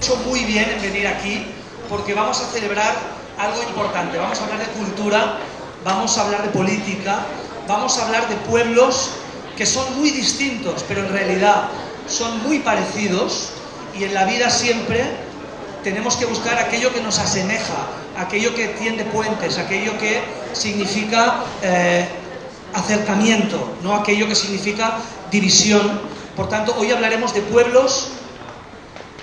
hecho muy bien en venir aquí porque vamos a celebrar algo importante. Vamos a hablar de cultura, vamos a hablar de política, vamos a hablar de pueblos que son muy distintos, pero en realidad son muy parecidos, y en la vida siempre tenemos que buscar aquello que nos asemeja, aquello que tiende puentes, aquello que significa acercamiento, no aquello que significa división. Por tanto, hoy hablaremos de pueblos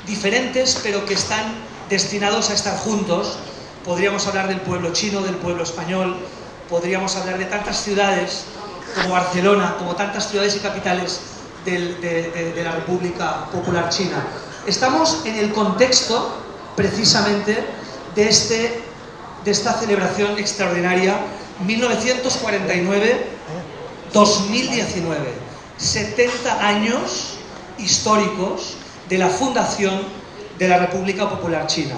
diferentes, pero que están destinados a estar juntos. Podríamos hablar del pueblo chino, del pueblo español, podríamos hablar de tantas ciudades como Barcelona, como tantas ciudades y capitales de la República Popular China. Estamos en el contexto, precisamente, de esta celebración extraordinaria, 1949-2019, 70 años históricos de la fundación de la República Popular China.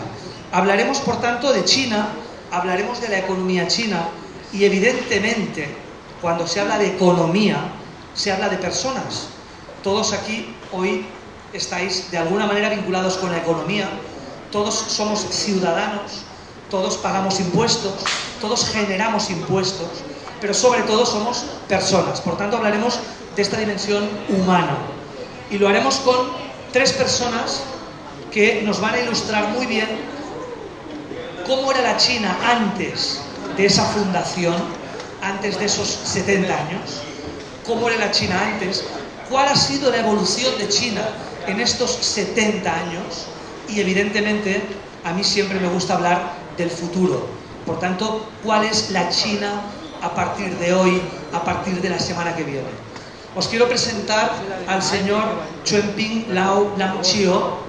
Hablaremos, por tanto, de China, hablaremos de la economía china, y evidentemente, cuando se habla de economía, se habla de personas. Todos aquí hoy estáis de alguna manera vinculados con la economía, todos somos ciudadanos, todos pagamos impuestos, todos generamos impuestos, pero sobre todo somos personas. Por tanto, hablaremos de esta dimensión humana, y lo haremos con tres personas que nos van a ilustrar muy bien cómo era la China antes de esa fundación, antes de esos 70 años, cómo era la China antes, cuál ha sido la evolución de China en estos 70 años, y evidentemente a mí siempre me gusta hablar del futuro. Por tanto, cuál es la China a partir de hoy, a partir de la semana que viene. Os quiero presentar al señor Chuenping Lao Lamchio.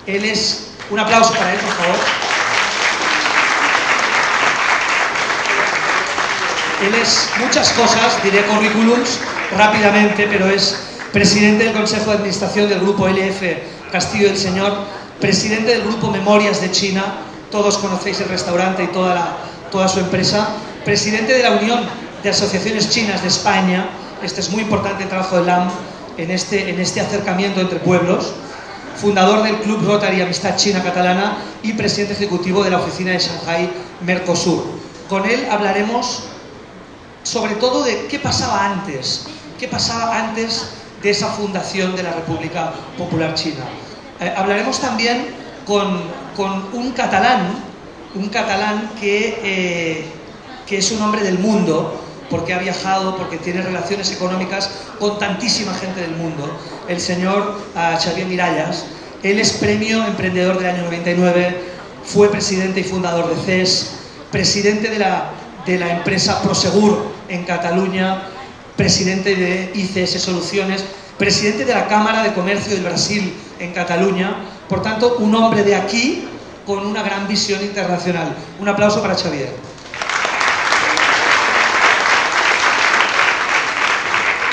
Él es... Un aplauso para él, por favor. Él es muchas cosas, diré currículums rápidamente, pero es presidente del Consejo de Administración del Grupo LF Castillo del Señor, presidente del Grupo Memorias de China, todos conocéis el restaurante y toda su empresa, presidente de la Unión de Asociaciones Chinas de España. Este es muy importante el trabajo de Lam en este acercamiento entre pueblos, fundador del Club Rotary Amistad China Catalana y presidente ejecutivo de la oficina de Shanghai Mercosur. Con él hablaremos sobre todo de qué pasaba antes de esa fundación de la República Popular China. Hablaremos también con un catalán que es un hombre del mundo, porque ha viajado, porque tiene relaciones económicas con tantísima gente del mundo, el señor Xavier Miralles. Él es premio emprendedor del año 99, fue presidente y fundador de CES, presidente de la empresa Prosegur en Cataluña, presidente de ICS Soluciones, presidente de la Cámara de Comercio del Brasil en Cataluña. Por tanto, un hombre de aquí con una gran visión internacional. Un aplauso para Xavier.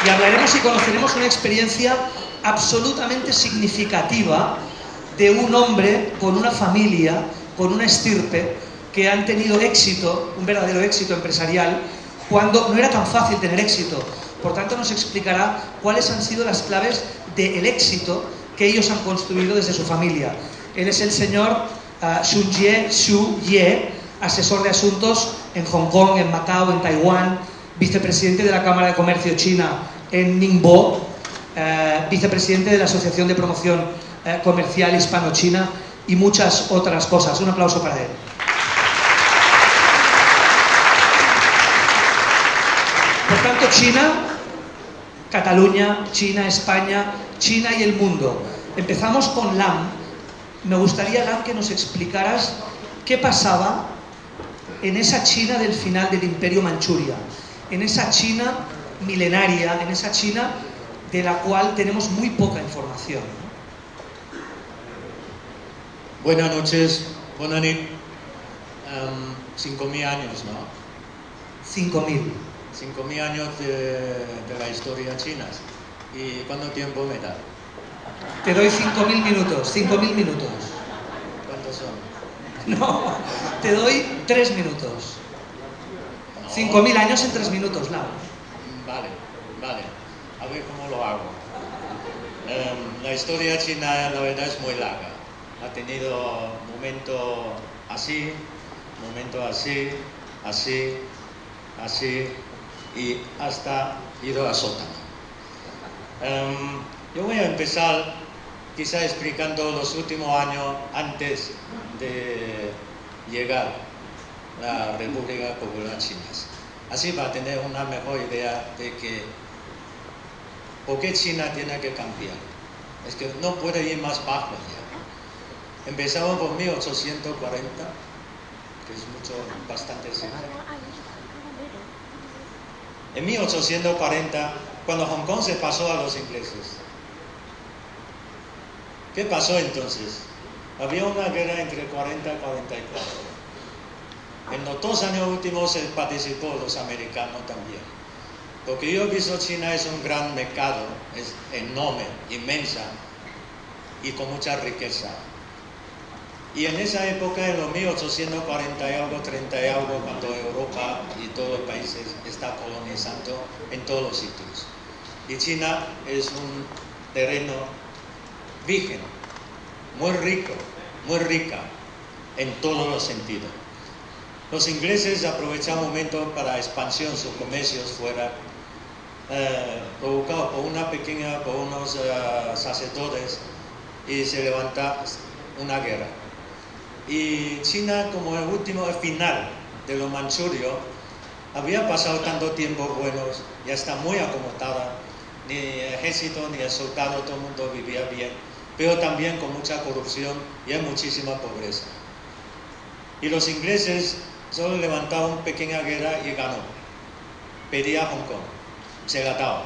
Y hablaremos y conoceremos una experiencia absolutamente significativa de un hombre con una familia, con una estirpe, que han tenido éxito, un verdadero éxito empresarial, cuando no era tan fácil tener éxito. Por tanto, nos explicará cuáles han sido las claves del éxito que ellos han construido desde su familia. Él es el señor Xunjie Xu Ye, asesor de asuntos en Hong Kong, en Macao, en Taiwán, vicepresidente de la Cámara de Comercio China en Ningbo, vicepresidente de la Asociación de Promoción Comercial Hispano-China y muchas otras cosas. Un aplauso para él. Por tanto, China, Cataluña, China, España, China y el mundo. Empezamos con Lam. Me gustaría, Lam, que nos explicaras qué pasaba en esa China del final del Imperio Manchuria, en esa China milenaria, en esa China de la cual tenemos muy poca información. Buenas noches, buenas noches. 5.000 años, ¿no? 5.000. 5.000 años de la historia china. ¿Y cuánto tiempo me da? Te doy 5.000 minutos, 5.000 minutos. ¿Cuántos son? No, te doy 3 minutos. No. 5.000 años en 3 minutos, Lau. Vale. A ver cómo lo hago. La historia china, la verdad, es muy larga. ha tenido momento así, así, y hasta ido a sótano. Yo voy a empezar quizá explicando los últimos años antes de llegar a la República Popular China. Así va a tener una mejor idea de que por qué China tiene que cambiar. Es que no puede ir más bajo ya. Empezamos por 1840, que es bastante simple. En 1840, cuando Hong Kong se pasó a los ingleses, ¿qué pasó entonces? Había una guerra entre 40 y 44. En los 2 años últimos se participó los americanos también. Porque yo he visto China es un gran mercado, es enorme, inmensa y con mucha riqueza. Y en esa época, en los 1840 y algo, 30 y algo, cuando Europa y todos los países están colonizando en todos los sitios. Y China es un terreno virgen, muy rico, muy rica en todos los sentidos. Los ingleses aprovecharon un momento para expansión sus comercios fuera, provocado por unos sacerdotes, y se levanta una guerra. Y China, como el final de los manchurios, había pasado tanto tiempo buenos, ya está muy acomodada, ni el ejército ni el soldado, todo el mundo vivía bien, pero también con mucha corrupción y hay muchísima pobreza. Y los ingleses solo levantaron una pequeña guerra y ganó. Pedía Hong Kong, se la daba.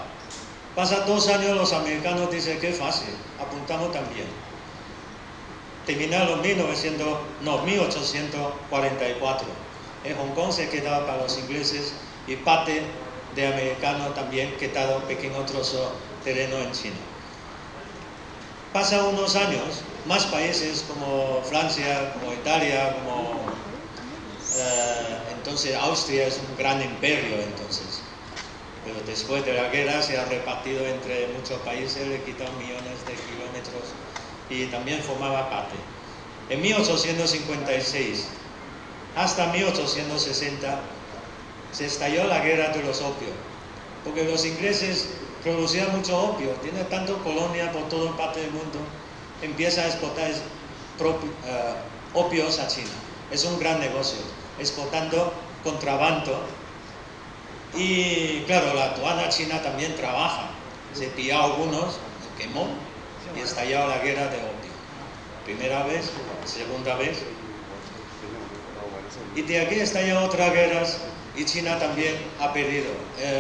Pasa 2 años, los americanos dicen que fácil, apuntamos también. Terminaron 1844. En Hong Kong se quedaba para los ingleses y parte de americanos también quedaba un pequeño trozo de terreno en China. Pasan unos años, más países como Francia, como Italia, entonces Austria es un gran imperio entonces. Pero después de la guerra se ha repartido entre muchos países, le quitaron millones de kilómetros y también formaba parte. En 1856 hasta 1860 se estalló la guerra de los opios, porque los ingleses producían mucho opio, tienen tanto colonia por toda parte del mundo, empieza a exportar opios a China. Es un gran negocio, exportando contrabando. Y claro, la aduana china también trabaja. Se pilló algunos, se quemó y estalló la guerra de opio. Primera vez, segunda vez. Y de aquí estalló otras guerras y China también ha perdido.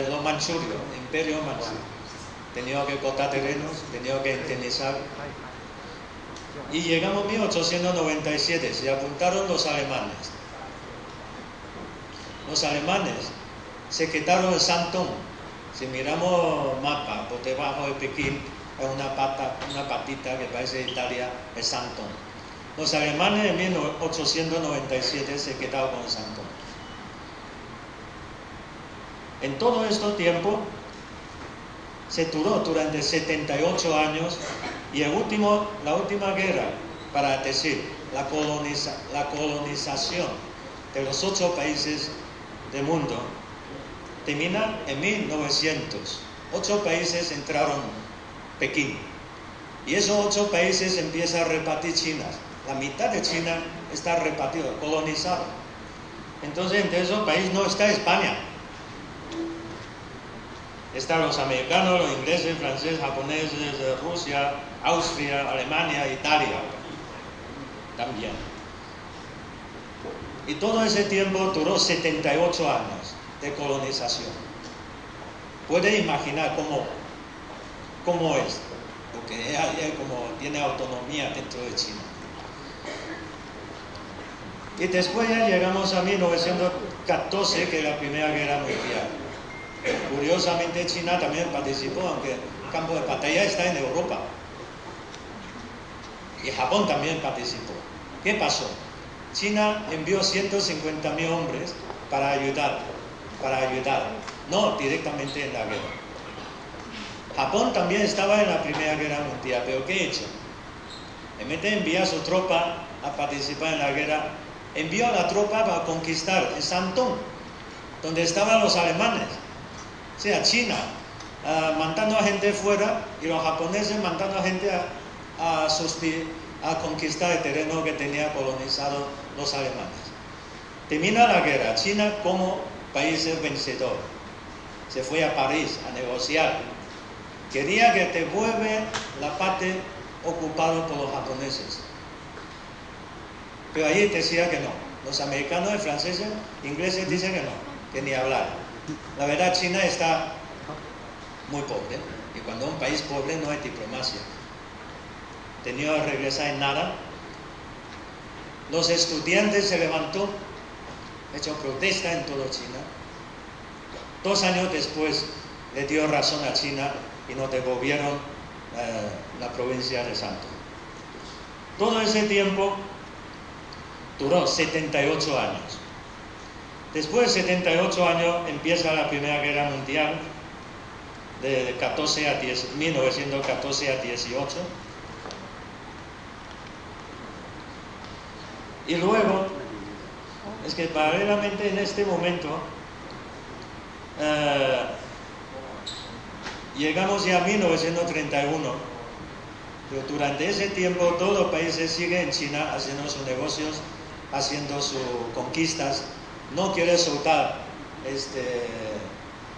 Los manchurios, el imperio manchurio. Tenía que cortar terrenos, tenía que indemnizar. Y llegamos a 1897, se apuntaron los alemanes. Los alemanes se quitaron el Santong. Si miramos mapa, por debajo de Pekín, hay una patita que parece Italia, el Santong. Los alemanes en 1897 se quedaron con el Santong. En todo este tiempo, se duró durante 78 años y la última guerra, para decir, la colonización de los 8 países del mundo, termina en 1900. 8 países entraron en Pekín y esos 8 países empiezan a repartir China. La mitad de China está repartida, colonizada. Entonces entre esos países no está España. Están los americanos, los ingleses, franceses, japoneses, Rusia, Austria, Alemania, Italia también. Y todo ese tiempo duró 78 años de colonización. Puede imaginar cómo es, porque como tiene autonomía dentro de China. Y después ya llegamos a 1914, que es la Primera Guerra Mundial. Curiosamente China también participó, aunque el campo de batalla está en Europa. Y Japón también participó. ¿Qué pasó? China envió 150.000 hombres para ayudar, no directamente en la guerra. Japón también estaba en la Primera Guerra Mundial, pero ¿qué ha hecho? en vez de enviar su tropa a participar en la guerra, envió a la tropa para conquistar el Shandong, donde estaban los alemanes, o sea, China, mandando a gente fuera y los japoneses mandando a gente a conquistar el terreno que tenía colonizado los alemanes. Termina la guerra, China como país vencedor se fue a París a negociar. Quería que devuelva la parte ocupada por los japoneses. Pero ahí decía que no. Los americanos, franceses, ingleses dicen que no, que ni hablar. La verdad, China está muy pobre. Y cuando un país pobre no hay diplomacia. Tenía que regresar en nada. Los estudiantes se levantó, hecho protesta en toda China. 2 años después le dio razón a China y nos devolvieron la provincia de Shandong. Todo ese tiempo duró 78 años. Después de 78 años empieza la Primera Guerra Mundial, de 1914 a 18. Y luego, es que paralelamente en este momento, llegamos ya a 1931, pero durante ese tiempo todos los países siguen en China haciendo sus negocios, haciendo sus conquistas, no quiere soltar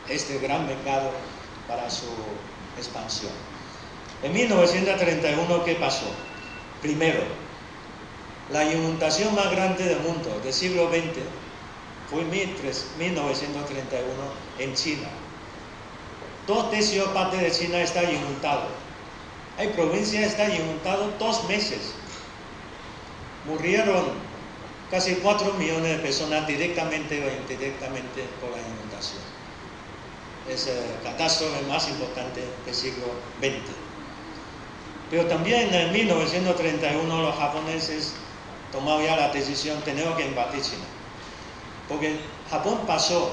este gran mercado para su expansión. En 1931, ¿qué pasó? Primero, la inundación más grande del mundo del siglo XX fue en 1931 en China. 2/3 parte de China está inundado. Hay provincias que están inundadas 2 meses. Murieron casi 4 millones de personas directamente o indirectamente por la inundación. Es la catástrofe más importante del siglo XX. Pero también en 1931 los japoneses tomaron ya la decisión, tenemos que invadir China. Porque Japón pasó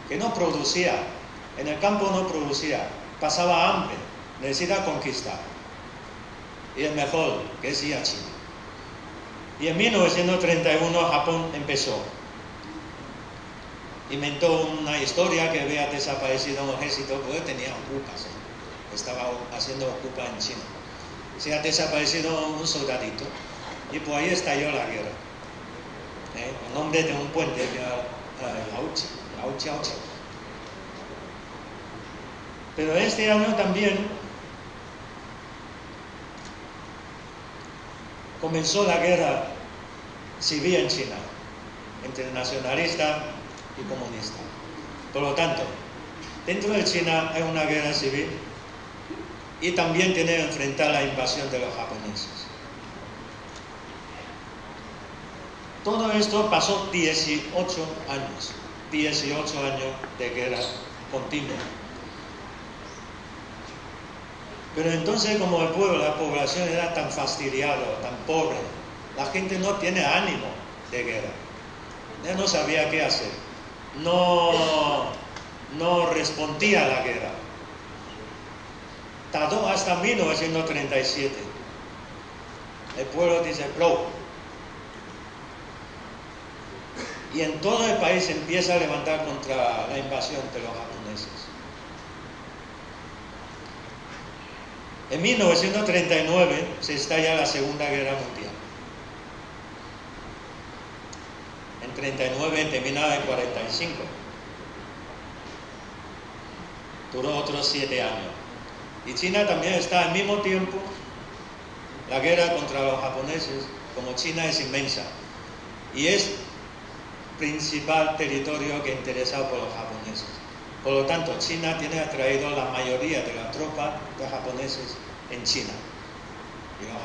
que no producía, en el campo no producía, pasaba hambre, necesita conquistar. Y es mejor que es ir a China. Y en 1931 Japón empezó. Inventó una historia que había desaparecido un ejército porque tenía ocupas. Estaba haciendo ocupa en China. Se ha desaparecido un soldadito y por ahí estalló la guerra. El nombre de un puente que era Lao Chiao. Pero este año también comenzó la guerra civil en China, entre nacionalista y comunista. Por lo tanto, dentro de China hay una guerra civil y también tiene que enfrentar la invasión de los japoneses. Todo esto pasó 18 años de guerra continua. Pero entonces, como el pueblo, la población era tan fastidiada, tan pobre, la gente no tiene ánimo de guerra. Ya no sabía qué hacer. No respondía a la guerra. Tardó hasta 1937. El pueblo dice, bro. Y en todo el país empieza a levantar contra la invasión de los japoneses. En 1939 se estalla la Segunda Guerra Mundial. En 39 terminaba en 45. Duró otros 7 años. Y China también está al mismo tiempo. La guerra contra los japoneses, como China es inmensa. Y es principal territorio que interesa por los japoneses. Por lo tanto, China tiene atraído la mayoría de la tropa de japoneses en China. Y los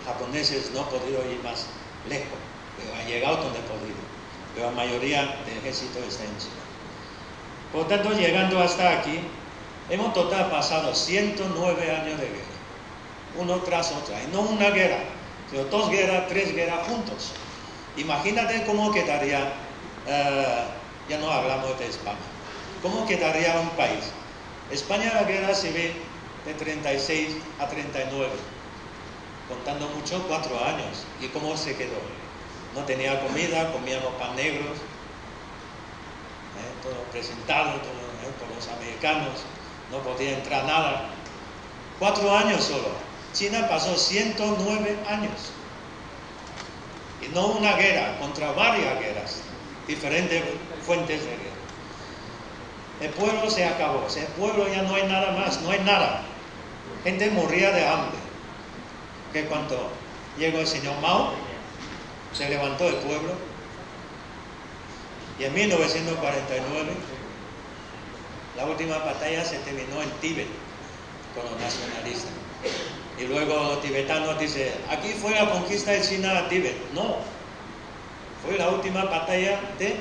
japoneses no han podido ir más lejos, pero han llegado donde han podido. Pero la mayoría del ejército está en China. Por lo tanto, llegando hasta aquí, hemos total pasado 109 años de guerra, uno tras otra. Y no una guerra, sino 2 guerras, 3 guerras juntos. Imagínate cómo quedaría, ya no hablamos de España. ¿Cómo quedaría un país? España, la guerra civil de 36 a 39. contando mucho, 4 años. ¿Y cómo se quedó? No tenía comida, comíamos pan negros, todo presentado por los americanos, no podía entrar nada. 4 años solo. China pasó 109 años. Y no una guerra, contra varias guerras, diferentes fuentes de guerra. El pueblo se acabó, el pueblo ya no hay nada más, no hay nada. Gente moría de hambre. Que cuando llegó el señor Mao, se levantó el pueblo. Y en 1949, la última batalla se terminó en Tíbet con los nacionalistas. Y luego los tibetanos dicen, aquí fue la conquista de China a Tíbet. No, fue la última batalla de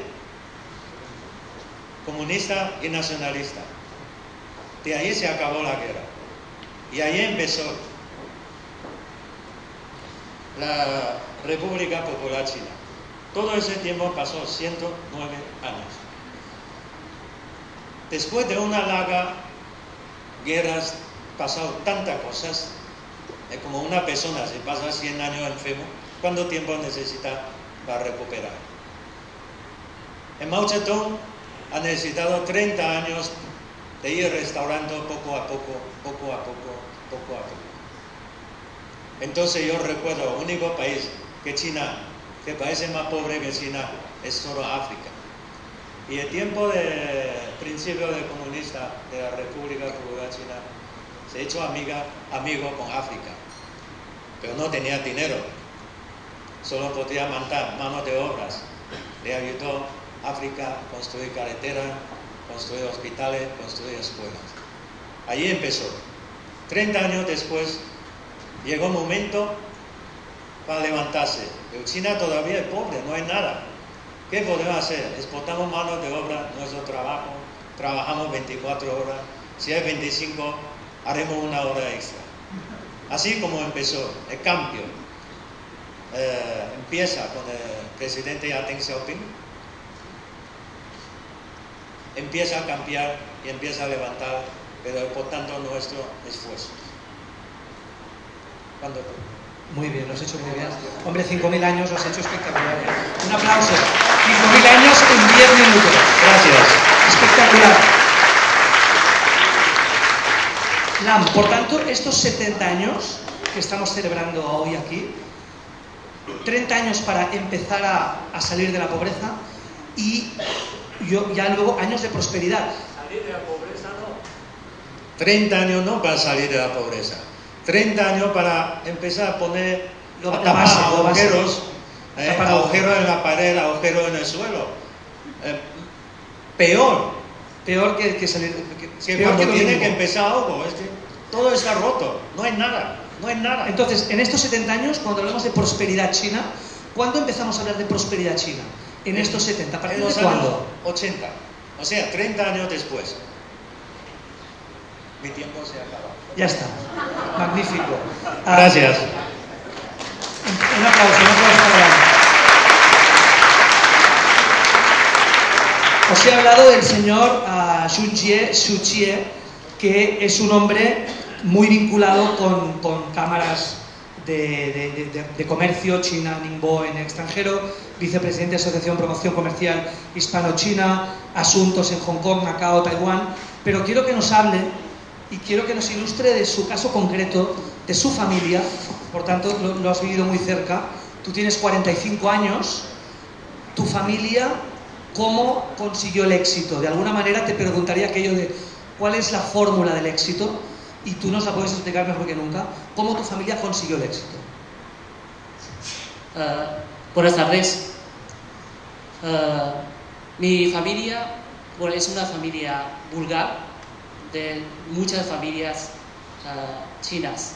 comunista y nacionalista. De ahí se acabó la guerra. Y ahí empezó la República Popular China. Todo ese tiempo pasó 109 años. Después de una larga guerra, pasado tantas cosas. Es como una persona, si pasa 100 años enfermo, ¿cuánto tiempo necesita para recuperar? En Mao Zedong ha necesitado 30 años de ir restaurando poco a poco. Entonces yo recuerdo, el único país que China, que parece más pobre que China, es solo África. Y el tiempo de principio del comunista de la República Popular China se ha hecho amigo con África, pero no tenía dinero, solo podía mandar manos de obras. Le ayudó África a construir carreteras, construir hospitales, construir escuelas. Allí empezó. 30 años después llegó un momento para levantarse, pero China todavía es pobre, no hay nada. ¿Qué podemos hacer? Exportamos manos de obra, nuestro trabajo, trabajamos 24 horas, si hay 25, haremos una hora extra. Así como empezó el cambio. Empieza con el presidente Deng Xiaoping, empieza a cambiar y empieza a levantar, pero por tanto nuestro esfuerzo. Muy bien, lo has hecho muy bien. Hombre, 5.000 años lo has hecho espectacular. Un aplauso. 5.000 años en 10 minutos. Gracias. Espectacular. Lam, por tanto, estos 70 años que estamos celebrando hoy aquí, 30 años para empezar a salir de la pobreza y ya luego años de prosperidad. Salir de la pobreza no. 30 años no para salir de la pobreza. 30 años para empezar a poner agujeros, agujeros en la pared, agujeros en el suelo. Peor que salir. Que cuando tiene que empezar algo, todo está roto, no hay nada. Entonces, en estos 70 años, cuando hablamos de prosperidad china, ¿cuándo empezamos a hablar de prosperidad china? En estos 70, ¿a partir de cuándo? Años 80, o sea, 30 años después. Mi tiempo se ha acabado. Ya está, magnífico. Gracias. Un aplauso para Lam. Os he hablado del señor Xu Jie, que es un hombre muy vinculado con cámaras de comercio, China, Ningbo en el extranjero, vicepresidente de Asociación Promoción Comercial Hispano-China, asuntos en Hong Kong, Macao, Taiwán, pero quiero que nos hable y quiero que nos ilustre de su caso concreto, de su familia, por tanto lo has vivido muy cerca. Tú tienes 45 años, tu familia, ¿cómo consiguió el éxito? De alguna manera te preguntaría aquello de ¿cuál es la fórmula del éxito? Y tú nos la puedes explicar mejor que nunca. ¿Cómo tu familia consiguió el éxito? Buenas tardes. Mi familia es una familia vulgar de muchas familias chinas.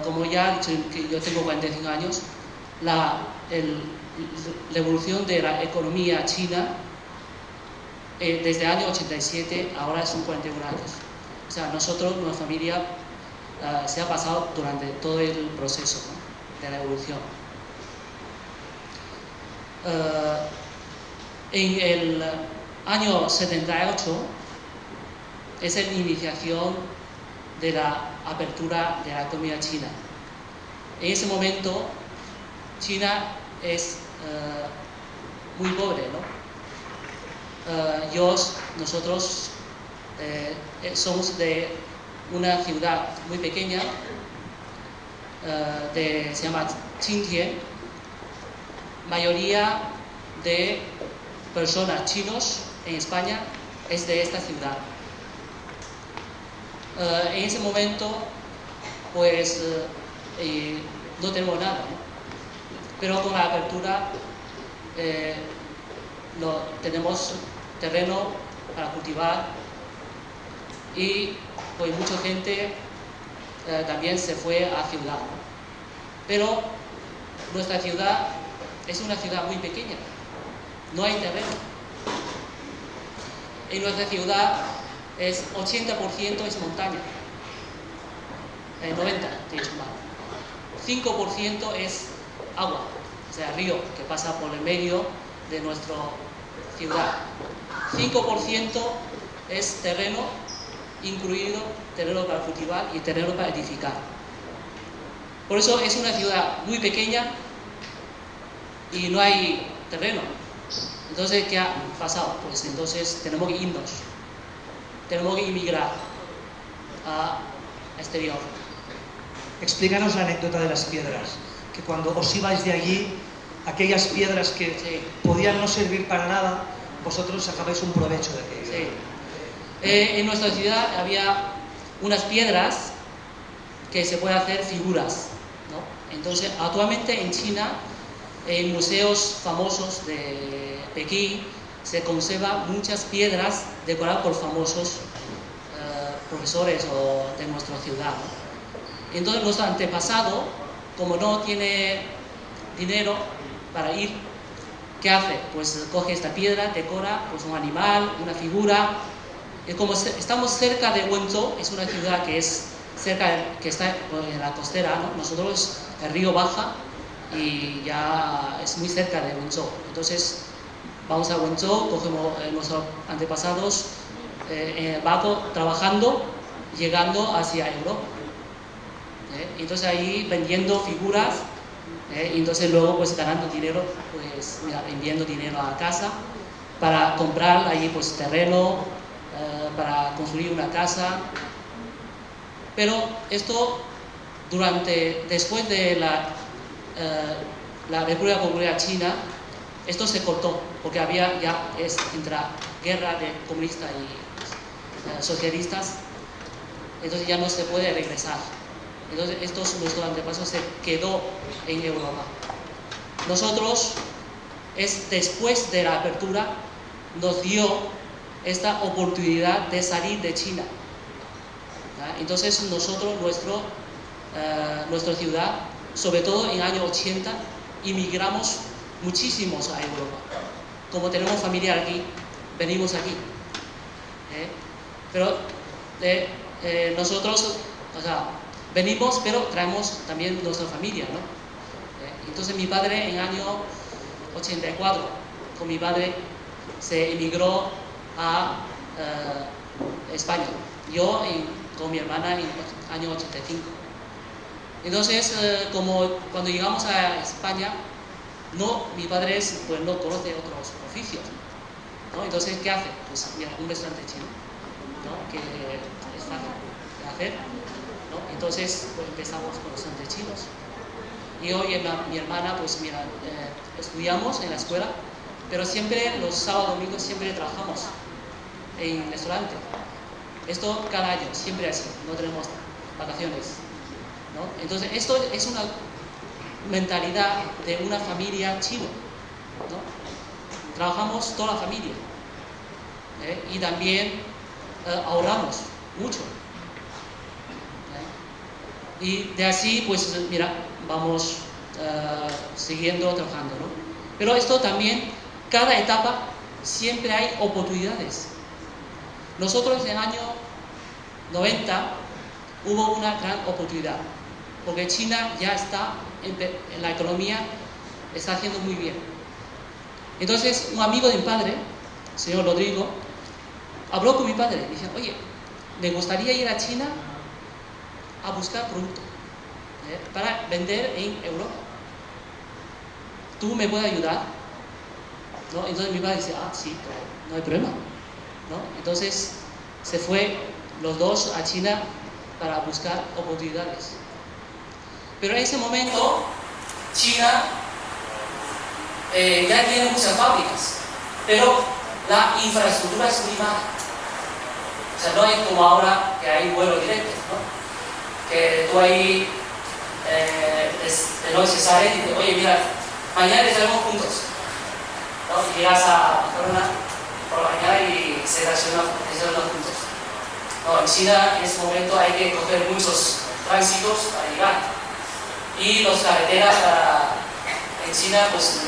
Como ya he dicho que yo tengo 45 años, la evolución de la economía china desde el año 87 ahora son 41 años. O sea, nosotros, nuestra familia, se ha pasado durante todo el proceso, ¿no?, de la evolución. En el año 78 es la iniciación de la apertura de la economía china. En ese momento, China es muy pobre, ¿no? Nosotros somos de una ciudad muy pequeña, se llama Qingtian. Mayoría de personas chinos en España es de esta ciudad. En ese momento, pues, no tenemos nada, ¿no? Pero con la apertura tenemos terreno para cultivar y pues mucha gente también se fue a ciudad, ¿no? Pero nuestra ciudad es una ciudad muy pequeña, no hay terreno. En nuestra ciudad es 80% es montaña, 90% de hecho más. 5% es agua, o sea, río que pasa por el medio de nuestra ciudad. 5% es terreno, incluido terreno para cultivar y terreno para edificar. Por eso es una ciudad muy pequeña y no hay terreno. Entonces, ¿qué ha pasado? Pues entonces tenemos que irnos, tenemos que emigrar a exterior. Explícanos la anécdota de las piedras, que cuando os ibais de allí, aquellas piedras que Sí. podían no servir para nada, vosotros sacabais un provecho de aquello. Sí. En nuestra ciudad había unas piedras que se pueden hacer figuras, ¿no? Entonces, actualmente en China, en museos famosos de Pekín, se conservan muchas piedras decoradas por famosos profesores de nuestra ciudad, ¿no? Entonces, nuestro antepasado, como no tiene dinero para ir, ¿qué hace? Pues coge esta piedra, decora pues un animal, una figura. Y como estamos cerca de Wenzhou, es una ciudad que es cerca, que está en la costera, ¿no? Nosotros, el río baja y ya es muy cerca de Wenzhou. Entonces, vamos a Wenzhou, cogemos nuestros antepasados en el barco trabajando, llegando hacia Europa. Entonces ahí vendiendo figuras, y entonces luego pues ganando dinero, pues enviando dinero a casa para comprar ahí pues terreno, para construir una casa. Pero esto después de la República Popular China, esto se cortó porque había entre guerra de comunistas y socialistas, entonces ya no se puede regresar. Entonces nuestros antepasados se quedó en Europa. Nosotros, después de la apertura, nos dio esta oportunidad de salir de China. Entonces nosotros, nuestra ciudad, sobre todo en el año 80, inmigramos muchísimos a Europa. Como tenemos familia aquí, venimos aquí. Pero nosotros, o sea, venimos, pero traemos también nuestra familia, ¿no? Entonces mi padre en el año 84, con mi padre, se emigró a España. Yo con mi hermana en el año 85. Entonces, como cuando llegamos a España, mi padre pues, no conoce otros oficios, ¿no? Entonces, ¿qué hace? Pues mira, un restaurante chino, ¿no? Que es fácil de hacer, ¿no? Entonces, pues empezamos con los restaurantes chinos. Y hoy mi hermana, pues mira, estudiamos en la escuela, pero siempre los sábados, domingos, siempre trabajamos en el restaurante. Esto cada año, siempre así, no tenemos vacaciones, ¿no? Entonces, esto es una mentalidad de una familia china, ¿no? Trabajamos toda la familia, y también ahorramos mucho, y de así, pues mira, vamos siguiendo trabajando, ¿no? Pero esto también, cada etapa siempre hay oportunidades. Nosotros en el año 90 hubo una gran oportunidad, porque China ya está en la economía, está haciendo muy bien. Entonces un amigo de mi padre, el señor Rodrigo, habló con mi padre y dijo: oye, me gustaría ir a China a buscar producto para vender en Europa. ¿Tú me puedes ayudar? ¿No? Entonces mi padre dice, sí, claro, no hay problema, ¿no? Entonces se fue los dos a China para buscar oportunidades. Pero en ese momento China ya tiene muchas fábricas, pero la infraestructura es muy mala. O sea, no es como ahora que hay vuelos directos, ¿no? Que tú ahí de noche sales y dices, oye, mira, mañana estaremos juntos, ¿no? Y llegas a Barcelona por la mañana y se estacionan juntos. No, en China en ese momento hay que coger muchos tránsitos para llegar. Y las carreteras en China, pues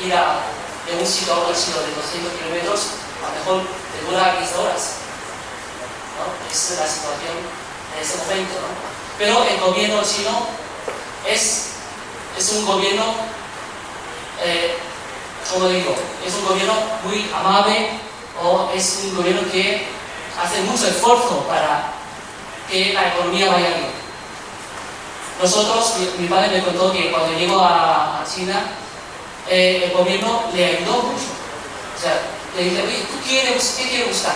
ir de un sitio a otro sitio de 200 kilómetros, a lo mejor te dura 15 horas. ¿No? Esa es la situación en ese momento, ¿no? Pero el gobierno chino es un gobierno, como digo, es un gobierno muy amable, o es un gobierno que hace mucho esfuerzo para que la economía vaya bien. Nosotros, mi padre me contó que cuando llegó a China, el gobierno le ayudó mucho. O sea, le dice, oye, ¿qué quieres buscar?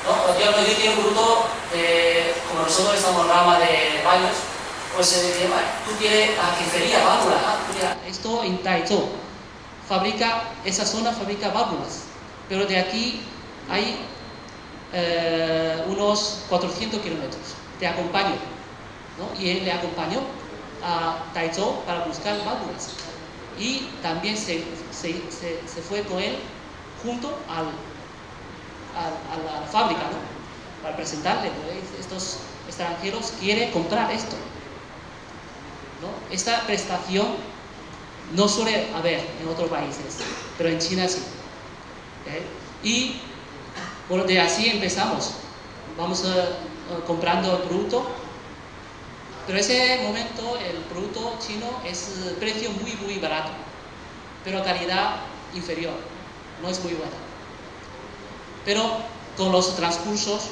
¿No? Yo tengo un bruto, como nosotros estamos en rama de baños, pues se dice, vale, tú quieres la quesería, válvulas. Mira, esto en Taizhou, esa zona fabrica válvulas, pero de aquí hay unos 400 kilómetros. Te acompaño, ¿no? Y él le acompañó a Taizhou para buscar válvulas. Y también se fue con él junto a la fábrica, ¿no? Para presentarle, ¿no? Estos extranjeros quieren comprar esto, ¿no? Esta prestación no suele haber en otros países, pero en China sí. Y bueno, de así empezamos. Vamos comprando el producto, pero en ese momento el producto chino es precio muy, muy barato, pero calidad inferior, no es muy buena. Pero con los transcursos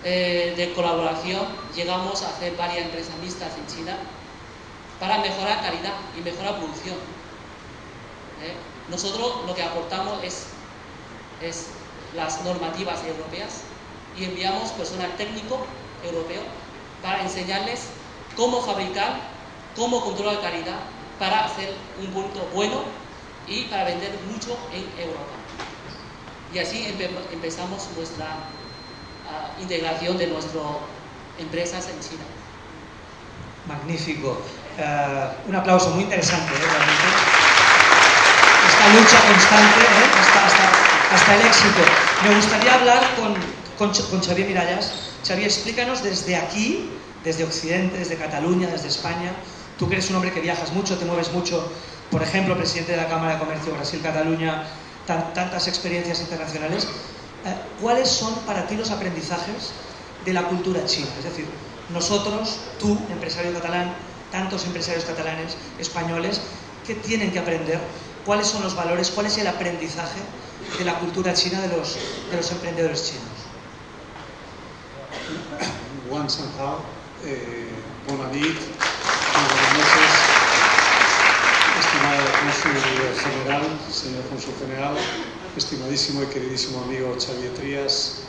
de colaboración llegamos a hacer varias empresas mixtas en China para mejorar calidad y mejorar producción. Nosotros lo que aportamos es las normativas europeas y enviamos personal técnico europeo para enseñarles cómo fabricar, cómo controlar calidad para hacer un producto bueno y para vender mucho en Europa. Y así empezamos nuestra integración de nuestras empresas en China. Magnífico. Un aplauso muy interesante, realmente. Esta lucha constante, hasta el éxito. Me gustaría hablar con Xavier Miralles. Xavier, explícanos desde aquí, desde Occidente, desde Cataluña, desde España. Tú que eres un hombre que viajas mucho, te mueves mucho, por ejemplo, presidente de la Cámara de Comercio Brasil-Cataluña, tantas experiencias internacionales. ¿Cuáles son para ti los aprendizajes de la cultura china? Es decir, nosotros, tú, empresario catalán, tantos empresarios catalanes, españoles, ¿qué tienen que aprender? ¿Cuáles son los valores? ¿Cuál es el aprendizaje de la cultura china de los emprendedores chinos? Juan Sanjao, buenas noches, estimado cónsul general, señor cónsul general, estimadísimo y queridísimo amigo Xavier Trías,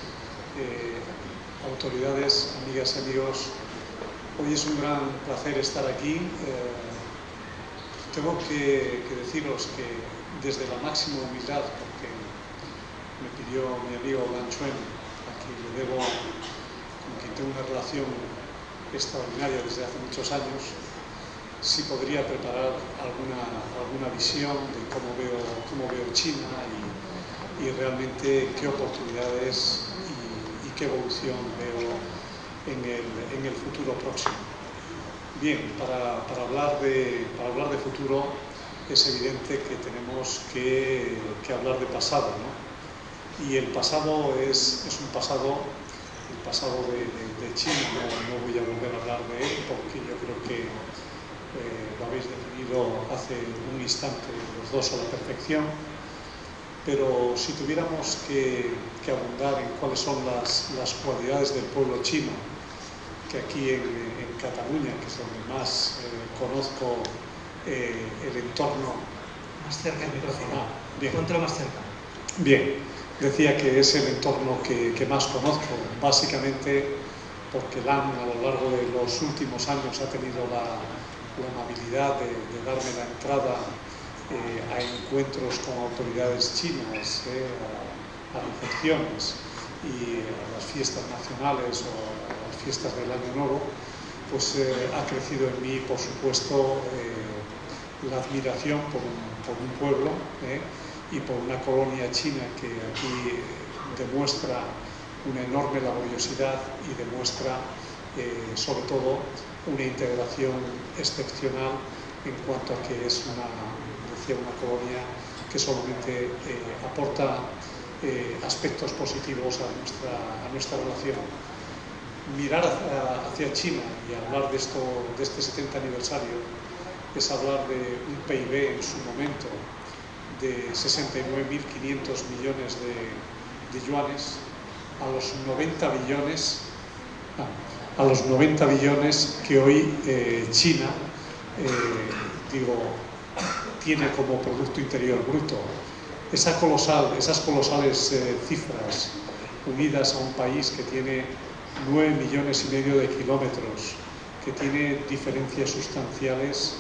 autoridades, amigas y amigos. Hoy es un gran placer estar aquí. Tengo que deciros que desde la máxima humildad, porque me pidió mi amigo Lan Chuen, a quien le debo, con quien tengo una relación extraordinaria desde hace muchos años, si podría preparar alguna visión de cómo veo China y realmente qué oportunidades y qué evolución veo en el futuro próximo. Bien, para hablar de futuro es evidente que tenemos que hablar de pasado, ¿no? Y el pasado es un pasado, el pasado de China, no voy a volver a hablar de él porque yo creo que lo habéis definido hace un instante los dos a la perfección, pero si tuviéramos que abundar en cuáles son las cualidades del pueblo chino que aquí en Cataluña, que es donde más conozco el entorno. Más cerca del micrófono. Bien. Póntelo más cerca. Bien, decía que es el entorno que más conozco, básicamente porque LAM a lo largo de los últimos años ha tenido la amabilidad de darme la entrada a encuentros con autoridades chinas, a recepciones y a las fiestas nacionales o a las fiestas del Año Nuevo, pues ha crecido en mí, por supuesto, la admiración por un pueblo y por una colonia china que aquí demuestra una enorme laboriosidad y demuestra, sobre todo, una integración excepcional en cuanto a que es una colonia que solamente aporta aspectos positivos a nuestra relación. Mirar hacia China y hablar de este 70 aniversario es hablar de un PIB en su momento de 69.500 millones de yuanes a los 90 billones que hoy China tiene como Producto Interior Bruto. Esas colosales cifras unidas a un país que tiene 9,5 millones de kilómetros, que tiene diferencias sustanciales,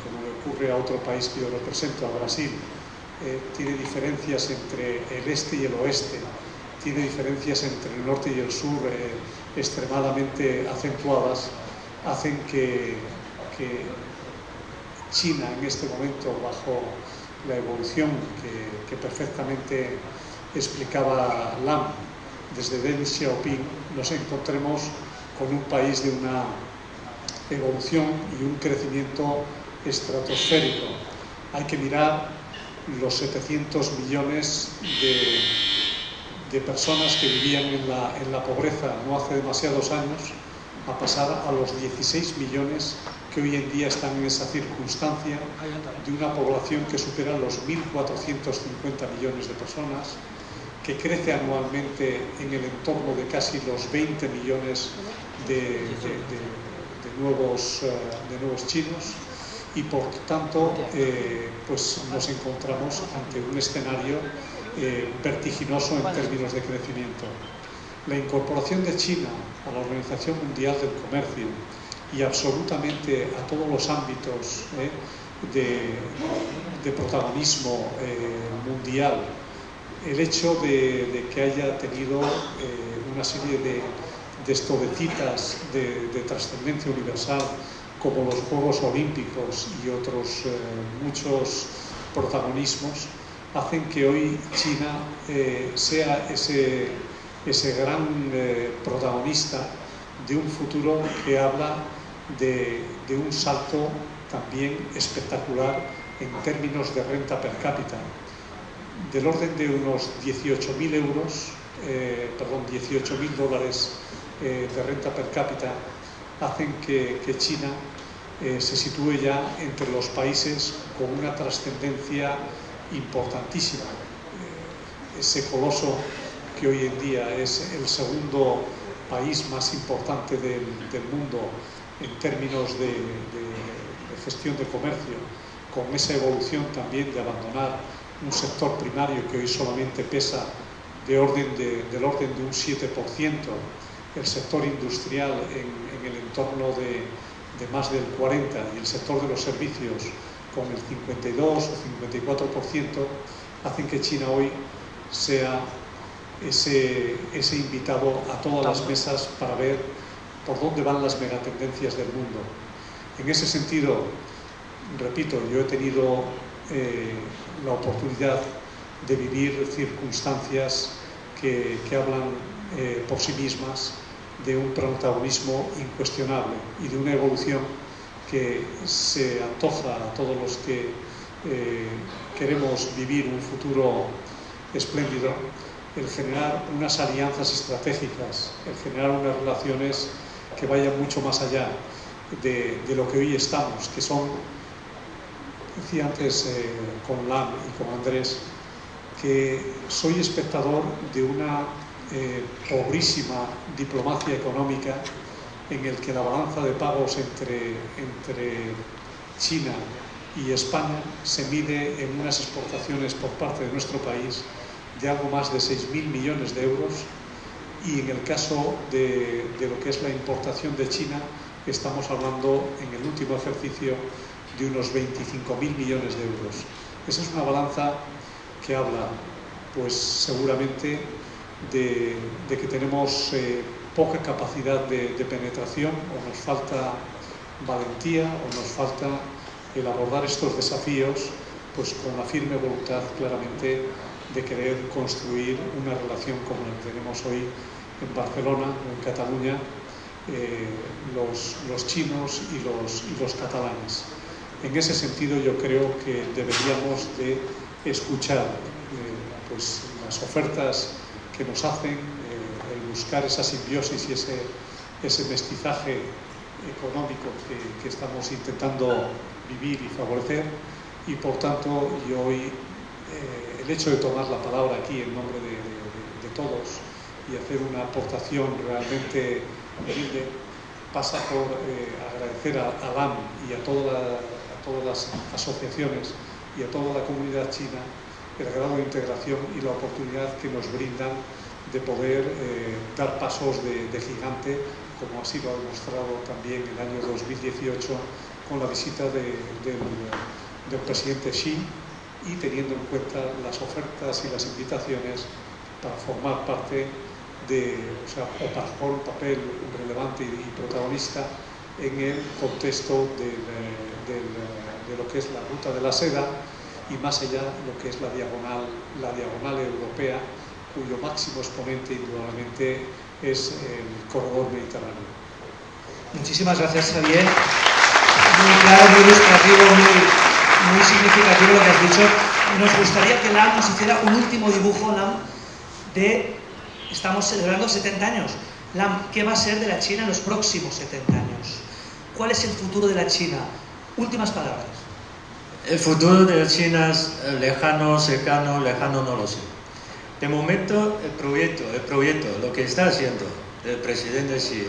como le ocurre a otro país que yo represento, a Brasil, tiene diferencias entre el este y el oeste, tiene diferencias entre el norte y el sur extremadamente acentuadas, hacen que China en este momento, bajo la evolución que perfectamente explicaba Lam desde Deng Xiaoping, nos encontremos con un país de una evolución y un crecimiento estratosférico. Hay que mirar los 700 millones de personas que vivían en la pobreza no hace demasiados años, a pasar a los 16 millones que hoy en día están en esa circunstancia de una población que supera los 1.450 millones de personas, que crece anualmente en el entorno de casi los 20 millones de nuevos chinos, y por tanto pues nos encontramos ante un escenario vertiginoso en términos de crecimiento. La incorporación de China a la Organización Mundial del Comercio y absolutamente a todos los ámbitos de protagonismo mundial, el hecho de que haya tenido una serie de citas de trascendencia universal, como los Juegos Olímpicos y otros muchos protagonismos, hacen que hoy China sea ese gran protagonista de un futuro que habla de un salto también espectacular en términos de renta per cápita, del orden de unos 18.000 dólares de renta per cápita, hacen que China se sitúe ya entre los países con una trascendencia importantísima. Ese coloso que hoy en día es el segundo país más importante del mundo en términos de gestión de comercio, con esa evolución también de abandonar un sector primario que hoy solamente pesa del orden de un 7%, el sector industrial en el entorno de más del 40% y el sector de los servicios con el 52 o 54%, hacen que China hoy sea ese invitado a todas las mesas para ver por dónde van las megatendencias del mundo. En ese sentido, repito, yo he tenido la oportunidad de vivir circunstancias que hablan por sí mismas de un protagonismo incuestionable y de una evolución que se antoja a todos los que queremos vivir un futuro espléndido, el generar unas alianzas estratégicas, el generar unas relaciones que vayan mucho más allá de lo que hoy estamos, que son, decía antes con Lam y con Andrés, que soy espectador de una pobrísima diplomacia económica en el que la balanza de pagos entre China y España se mide en unas exportaciones por parte de nuestro país de algo más de 6.000 millones de euros, y en el caso de lo que es la importación de China estamos hablando en el último ejercicio de unos 25.000 millones de euros. Esa es una balanza que habla, pues seguramente, de que tenemos poca capacidad de penetración, o nos falta valentía, o nos falta el abordar estos desafíos pues con la firme voluntad claramente de querer construir una relación como la que tenemos hoy en Barcelona o en Cataluña, los chinos y los catalanes. En ese sentido yo creo que deberíamos de escuchar pues las ofertas que nos hacen, el buscar esa simbiosis y ese mestizaje económico que estamos intentando vivir y favorecer, y por tanto yo hoy el hecho de tomar la palabra aquí en nombre de todos y hacer una aportación realmente humilde pasa por agradecer a LAM y a todas las asociaciones y a toda la comunidad china el grado de integración y la oportunidad que nos brindan de poder dar pasos de gigante, como así lo ha demostrado también el año 2018 con la visita del presidente Xi, y teniendo en cuenta las ofertas y las invitaciones para formar parte o para jugar un papel relevante y protagonista en el contexto de lo que es la ruta de la seda, y más allá lo que es la diagonal europea, cuyo máximo exponente indudablemente es el corredor mediterráneo. Muchísimas gracias, Javier. Muy claro, muy ilustrativo, muy significativo lo que has dicho. Nos gustaría que LAM nos hiciera un último dibujo, LAM, estamos celebrando 70 años. LAM, ¿qué va a ser de la China en los próximos 70 años? ¿Cuál es el futuro de la China? Últimas palabras. El futuro de China es lejano, cercano, lejano, no lo sé. De momento, el proyecto, lo que está haciendo el presidente Xi,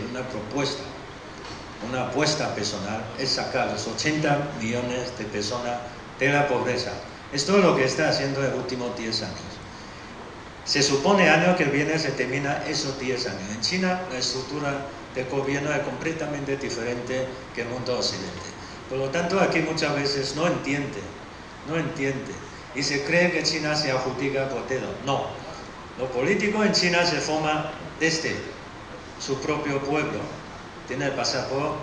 una apuesta personal, es sacar los 80 millones de personas de la pobreza. Esto es lo que está haciendo en los últimos 10 años. Se supone año que viene se termina esos 10 años. En China la estructura de gobierno es completamente diferente que el mundo occidental. Por lo tanto, aquí muchas veces no entiende, y se cree que China se adjudica por dedo. No, los políticos en China se forman desde su propio pueblo, tiene el pasaporte,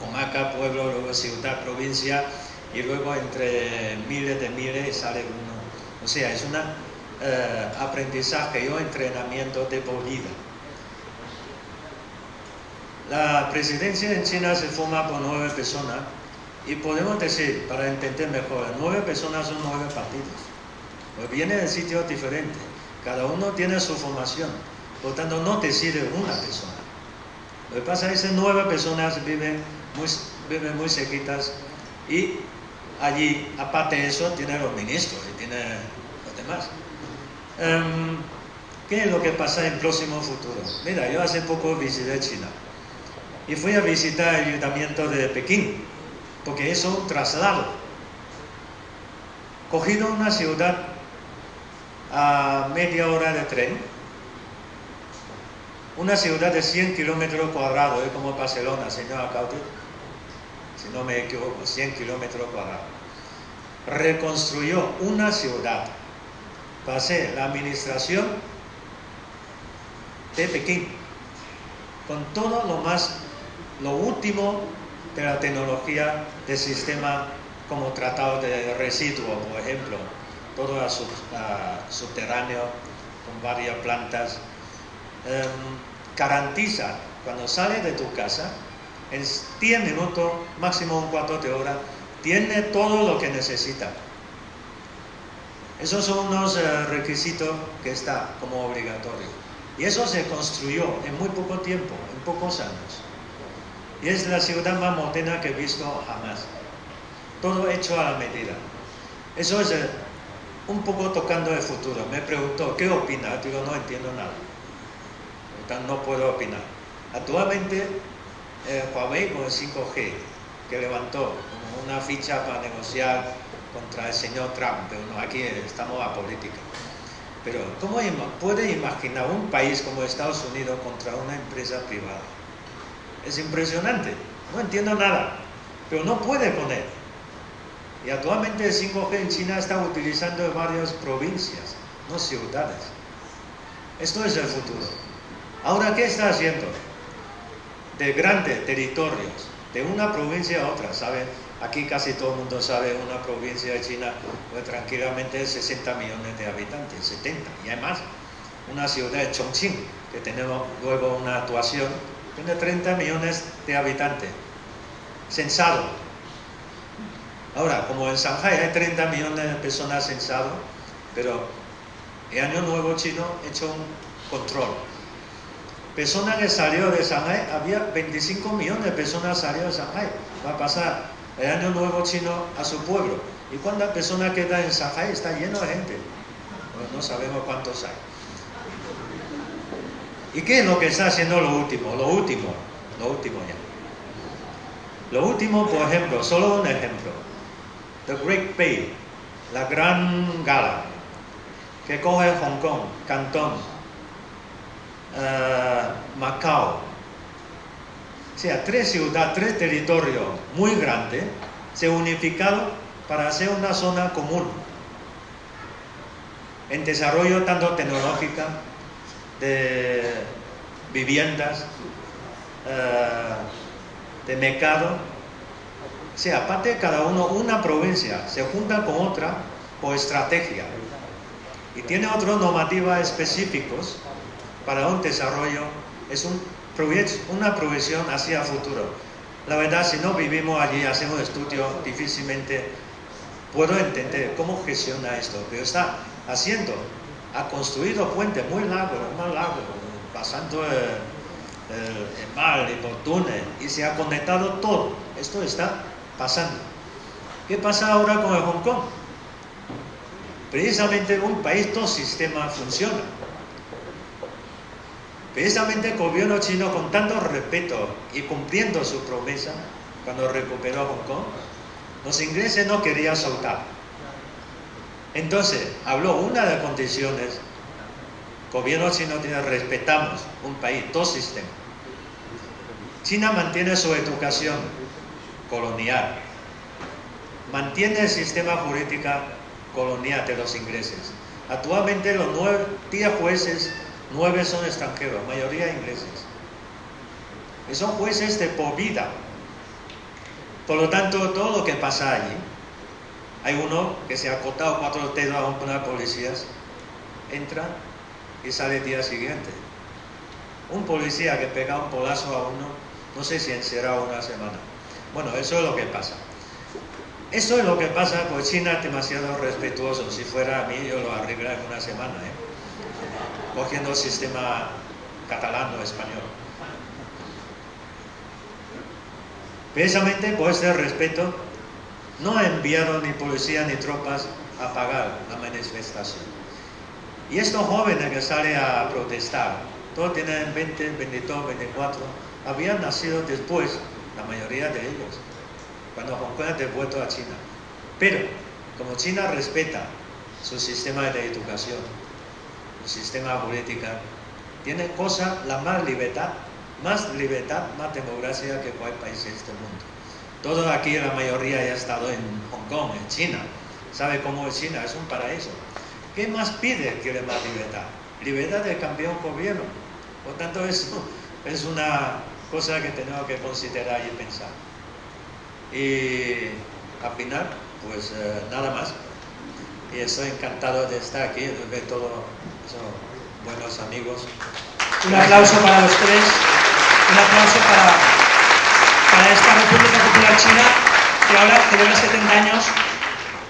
comarca, pueblo, luego ciudad, provincia, y luego entre miles sale uno. O sea, es un aprendizaje o entrenamiento de por vida. La presidencia en China se forma por 9 personas, y podemos decir, para entender mejor, 9 personas son 9 partidos. Pues vienen de sitios diferentes, cada uno tiene su formación, por tanto no decide una persona. Lo que pasa es que 9 personas viven muy cerquitas, y allí, aparte de eso, tienen los ministros y tienen los demás. ¿Qué es lo que pasa en el próximo futuro? Mira, yo hace poco visité China y fui a visitar el ayuntamiento de Pekín, porque es un traslado. Cogido una ciudad a media hora de tren, una ciudad de 100 kilómetros cuadrados, como Barcelona, señor alcalde, si no me equivoco, 100 kilómetros cuadrados. Reconstruyó una ciudad para hacer la administración de Pekín, con todo lo último de la tecnología del sistema, como tratado de residuos, por ejemplo, todo subterráneo, con varias plantas. Garantiza, cuando sales de tu casa, en 10 minutos, máximo un cuarto de hora, tiene todo lo que necesita. Esos son unos requisitos que están como obligatorios. Y eso se construyó en muy poco tiempo, en pocos años. Y es la ciudad más moderna que he visto jamás. Todo hecho a la medida. Eso es un poco tocando el futuro. Me preguntó, ¿qué opina? Digo, no entiendo nada. Por tanto no puedo opinar. Actualmente, Huawei con el 5G, que levantó como una ficha para negociar contra el señor Trump, pero no, aquí estamos a política. Pero ¿cómo puede imaginar un país como Estados Unidos contra una empresa privada? Es impresionante, no entiendo nada, pero no puede poner. Y actualmente el 5G en China está utilizando en varias provincias, no ciudades. Esto es el futuro. Ahora, ¿qué está haciendo? De grandes territorios, de una provincia a otra, ¿saben? Aquí casi todo el mundo sabe, una provincia de China, pues tranquilamente 60 millones de habitantes, 70, y hay más. Una ciudad de Chongqing, que tenemos luego una actuación, tiene 30 millones de habitantes, censado. Ahora, como en Shanghai hay 30 millones de personas censadas, pero el Año Nuevo chino ha hecho un control. Personas que salió de Shanghai, había 25 millones de personas salió de Shanghai. Va a pasar el Año Nuevo chino a su pueblo. ¿Y cuántas personas quedan en Shanghai? Está lleno de gente. No sabemos cuántos hay. ¿Y qué es lo que está haciendo lo último? Lo último ya. Lo último, por ejemplo, solo un ejemplo. The Great Bay, la gran gala, que coge Hong Kong, Cantón, Macao. O sea, 3 ciudades, 3 territorios muy grandes se unificaron para hacer una zona común en desarrollo tanto tecnológico, de viviendas, de mercado. O sea, aparte cada uno, una provincia se junta con otra por estrategia y tiene otras normativas específicas para un desarrollo. Es una provisión hacia el futuro. La verdad, si no vivimos allí, hacemos estudios, difícilmente puedo entender cómo gestiona esto, pero está haciendo, ha construido puentes muy largos, pasando el mar y por túnel, y se ha conectado todo. Esto está pasando. ¿Qué pasa ahora con el Hong Kong? Precisamente un país, todo sistema funciona. Precisamente el gobierno chino, con tanto respeto y cumpliendo su promesa, cuando recuperó Hong Kong, los ingleses no querían soltar. Entonces, habló una de las condiciones, el gobierno chino tiene, respetamos un país, dos sistemas. China mantiene su educación colonial, mantiene el sistema jurídico colonial de los ingleses. Actualmente los 10 jueces, 9 son extranjeros, mayoría ingleses. Y son jueces de por vida. Por lo tanto, todo lo que pasa allí, hay uno que se ha cortado 4 dedos a una policía, entra y sale el día siguiente. Un policía que pega un polazo a uno, no sé si será una semana. Bueno, eso es lo que pasa. Eso es lo que pasa, pues China es demasiado respetuoso. Si fuera a mí, yo lo arreglaría en una semana, cogiendo el sistema catalán o español. Precisamente por este respeto, no ha enviado ni policía ni tropas a pagar la manifestación. Y estos jóvenes que salen a protestar, todos tienen 20, 22, 24, habían nacido después, la mayoría de ellos, cuando Hong Kong ha devuelto a China. Pero, como China respeta su sistema de educación, su sistema político, tiene la más libertad, más democracia que cualquier país de este mundo. Todos aquí, la mayoría ya ha estado en Hong Kong, en China. ¿Sabe cómo es China? Es un paraíso. ¿Qué más pide? Quiere más libertad. Libertad de cambiar un gobierno. Por tanto, eso es una cosa que tenemos que considerar y pensar. Y al final, pues nada más. Y estoy encantado de estar aquí, de ver todos esos buenos amigos. Un aplauso para los tres. Un aplauso para esta República Popular China, que ahora celebra 70 años.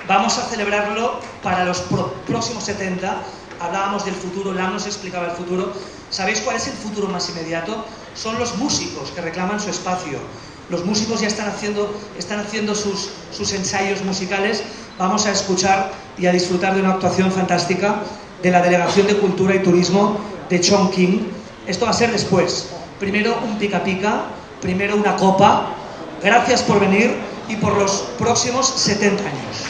Vamos a celebrarlo para los próximos 70. Hablábamos del futuro, Lam nos explicaba el futuro. ¿Sabéis cuál es el futuro más inmediato? Son los músicos que reclaman su espacio. Los músicos ya están haciendo sus ensayos musicales. Vamos a escuchar y a disfrutar de una actuación fantástica de la Delegación de Cultura y Turismo de Chongqing, Esto va a ser después. Primero un pica pica, primero una copa. Gracias por venir y por los próximos 70 años.